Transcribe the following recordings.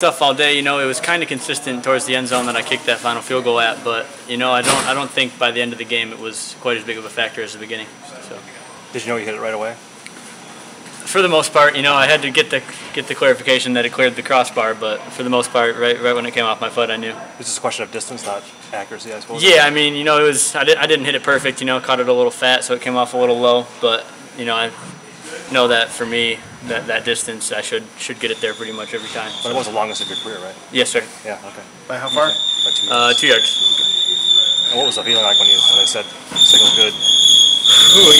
Stuff all day. It was kind of consistent towards the end zone that I kicked that final field goal at, but I don't think by the end of the game it was quite as big of a factor as the beginning. So. Did you know you hit it right away? For the most part, I had to get the clarification that it cleared the crossbar, but for the most part, right when it came off my foot, I knew. It's just a question of distance, not accuracy, I suppose. Yeah, it was. I didn't hit it perfect. Caught it a little fat, so it came off a little low. But I know that for me, that distance, I should get it there pretty much every time. But it was the longest of your career, right? Yes, sir. Yeah. Okay. By how far? By 2 yards. And what was the feeling like when they said signal's good? Ooh,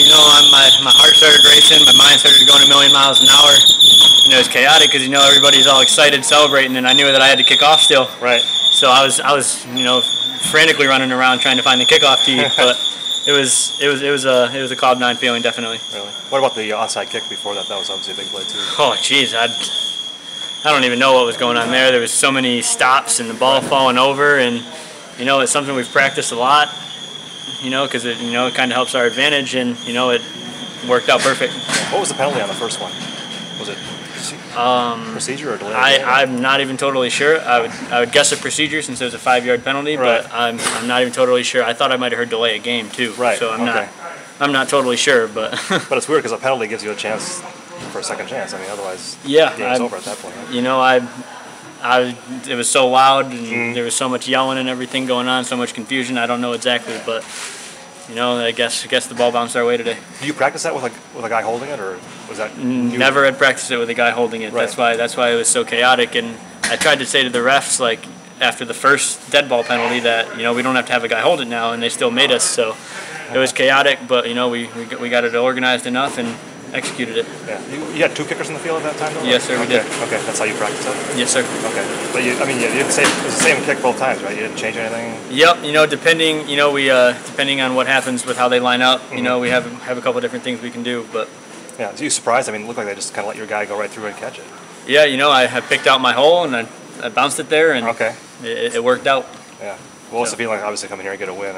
my heart started racing, my mind started going a million miles an hour. It was chaotic because everybody's all excited, celebrating, and I knew that I had to kick off still. Right. So I was frantically running around trying to find the kickoff tee, but it was a cloud nine feeling, definitely. Really. What about the onside kick before that? That was obviously a big play too. Oh, jeez, I don't even know what was going on there. There was so many stops and the ball falling over, and it's something we've practiced a lot. Because it kind of helps our advantage, and it worked out perfect. What was the penalty on the first one? Was it procedure or delay? I'm not even totally sure. I would guess a procedure since it was a 5-yard penalty, right. But I'm not even totally sure. I thought I might have heard delay a game too. Right. So I'm not totally sure, but. But it's weird because a penalty gives you a chance for a second chance. Otherwise, yeah, game's over at that point. Right? It was so loud, and there was so much yelling and everything going on, so much confusion. I don't know exactly, but I guess the ball bounced our way today. Do you practice that with a guy holding it, or was that never had practiced it with a guy holding it? Right. That's why it was so chaotic. And I tried to say to the refs, like after the first dead ball penalty, that we don't have to have a guy hold it now, and they still made us. So it was chaotic, but we got it organized enough and executed it. Yeah. You had 2 kickers in the field at that time, though? Yes, sir, we did. Okay, that's how you practiced it? Yes, sir. Okay. But you didn't say it was the same kick both times, right? You didn't change anything? Yep, depending, depending on what happens with how they line up, we have a couple different things we can do, but. Yeah, so you surprised? It looked like they just kind of let your guy go right through and catch it. Yeah, I had picked out my hole, and I bounced it there, and okay. it worked out. Yeah. Well, what's the feeling, obviously, coming here and get a win?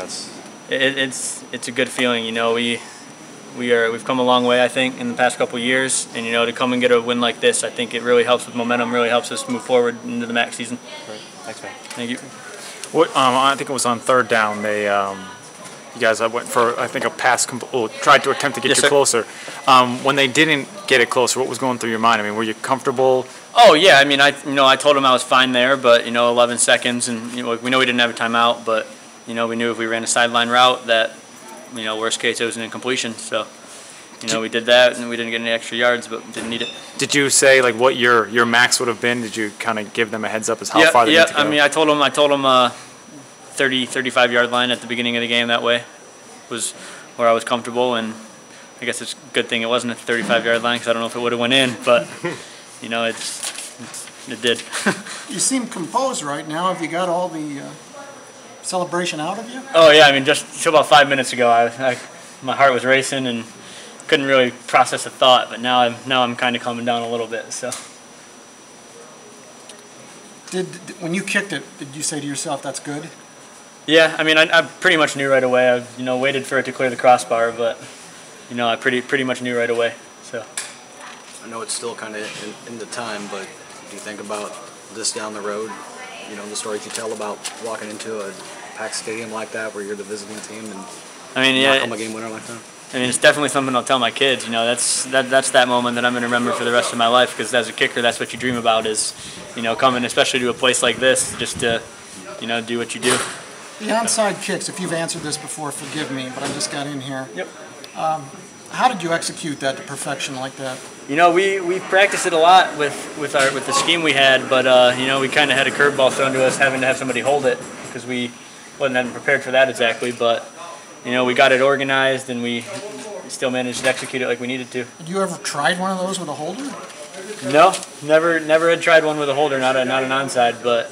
It's a good feeling, We've come a long way, I think, in the past couple of years, and to come and get a win like this, I think it really helps with momentum, really helps us move forward into the MAC season. Great. Thanks, man. Thank you. I think it was on third down. They, you guys went for I think a pass, tried to attempt to get you closer. When they didn't get it closer, what was going through your mind? Were you comfortable? Oh yeah, I told them I was fine there, but 11 seconds, and we know we didn't have a timeout, but we knew if we ran a sideline route that. Worst case, it was an incompletion. So, we did that, and we didn't get any extra yards, but didn't need it. Did you say what your max would have been? Did you kind of give them a heads up as how far they need to go? I told them 30, 35-yard line at the beginning of the game. That way was where I was comfortable, and I guess it's a good thing it wasn't at the 35-yard line because I don't know if it would have went in, but it did. You seem composed right now. Have you got all the celebration out of you? Oh yeah, just about 5 minutes ago, my heart was racing and couldn't really process a thought. But now I'm kind of calming down a little bit. So. When you kicked it, did you say to yourself, "That's good"? Yeah, I pretty much knew right away. I waited for it to clear the crossbar, but I pretty much knew right away. So. I know it's still kind of in the time, but do you think about this down the road? The stories you tell about walking into a packed stadium like that where you're the visiting team and knock home a game winner like that? It's definitely something I'll tell my kids. That's that moment that I'm going to remember for the rest of my life, because as a kicker, that's what you dream about is, coming especially to a place like this just to, do what you do. The onside kicks, if you've answered this before, forgive me, but I just got in here. Yep. How did you execute that to perfection like that? We practiced it a lot with the scheme we had, but we kind of had a curveball thrown to us, having to have somebody hold it because we hadn't prepared for that exactly. But we got it organized, and we still managed to execute it like we needed to. Had you ever tried one of those with a holder? No, never had tried one with a holder, not an onside. But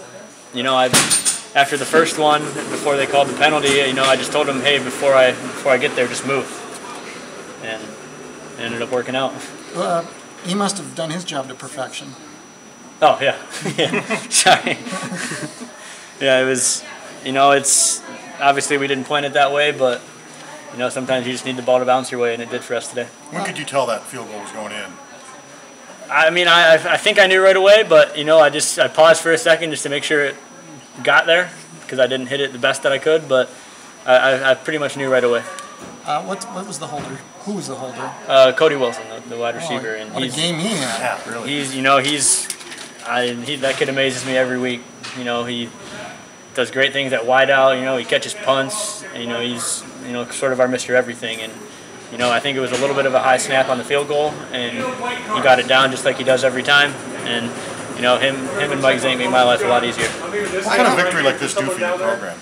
after the first one, before they called the penalty, I just told them, hey, before I get there, just move, and it ended up working out. He must have done his job to perfection. Oh, yeah. Yeah. Sorry. Yeah, it was, it's, obviously we didn't plan it that way, but, sometimes you just need the ball to bounce your way, and it did for us today. When could you tell that field goal was going in? I mean, I think I knew right away, but you know, I paused for a second just to make sure it got there because I didn't hit it the best that I could, but I pretty much knew right away. What was the holder? Who was the holder? Cody Wilson, the wide receiver, and what a game he had. Yeah, really. That kid amazes me every week. You know, he does great things at wide out. You know, he catches punts. And, you know, he's sort of our Mr. Everything. And you know, I think it was a little bit of a high snap on the field goal, and he got it down just like he does every time. And you know, him and Mike Zink make my life a lot easier. What kind of victory like this do for your program?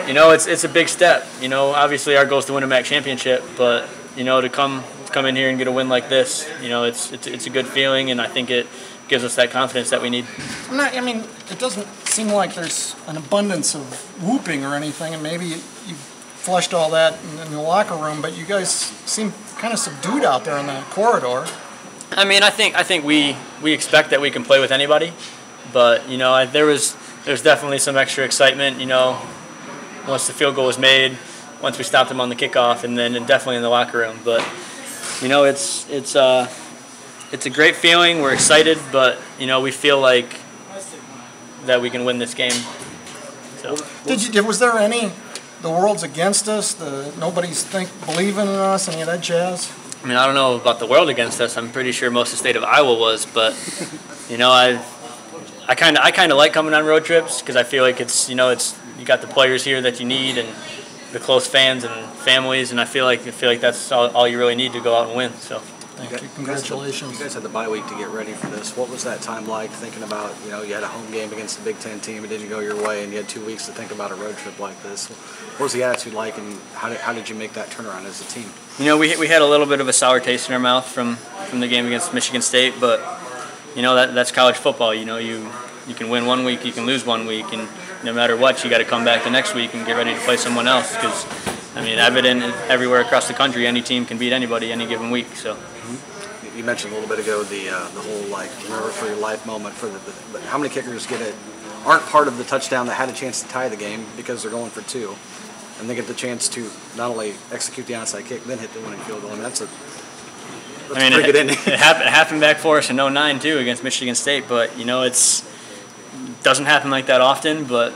You know, it's a big step. You know, obviously our goal is to win a MAC championship, but you know, to come in here and get a win like this, you know, it's a good feeling, and I think it gives us that confidence that we need. I mean, it doesn't seem like there's an abundance of whooping or anything, and maybe you flushed all that in the locker room, but you guys seem kind of subdued out there in the corridor. I mean, I think we expect that we can play with anybody, but you know, there's definitely some extra excitement. You know, once the field goal was made, once we stopped them on the kickoff, and then definitely in the locker room. But you know, it's a great feeling. We're excited, but you know, we feel like that we can win this game. So. Was there any? The world's against us. Nobody's believing in us. Any of that jazz? I mean, I don't know about the world against us. I'm pretty sure most of the state of Iowa was, but you know, I kind of like coming on road trips because I feel like you got the players here that you need and the close fans and families, and I feel like that's all you really need to go out and win. So. Thank you. Congratulations. You guys had the bye week to get ready for this. What was that time like, thinking about, you know, you had a home game against the Big Ten team, it didn't go your way, and you had 2 weeks to think about a road trip like this. What was the attitude like, and how did you make that turnaround as a team? You know, we had a little bit of a sour taste in our mouth from the game against Michigan State, but, you know, that's college football. You know, you can win 1 week, you can lose 1 week, and no matter what, you got to come back the next week and get ready to play someone else because, I mean, evident everywhere across the country, any team can beat anybody any given week, so. You mentioned a little bit ago the whole like remember for your life moment but how many kickers aren't part of the touchdown that had a chance to tie the game because they're going for 2, and they get the chance to not only execute the onside kick then hit the winning field goal, and that's a pretty good ending. It happened back for us in 09 too against Michigan State, but you know, it doesn't happen like that often, but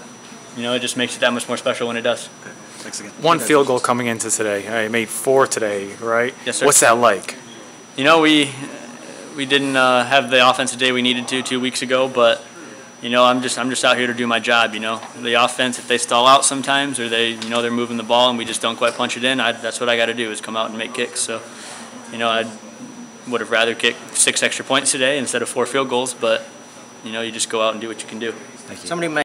you know, it just makes it that much more special when it does. Okay. Thanks again. One field goal coming into today. I made 4 today, right? Yes, sir. What's that like? You know, we didn't have the offensive day we needed to 2 weeks ago, but you know, I'm just out here to do my job. You know, the offense, if they stall out sometimes or they're moving the ball and we just don't quite punch it in, that's what I got to do is come out and make kicks. So, you know, I would have rather kicked 6 extra points today instead of 4 field goals, but you know, you just go out and do what you can do. Thank you. Somebody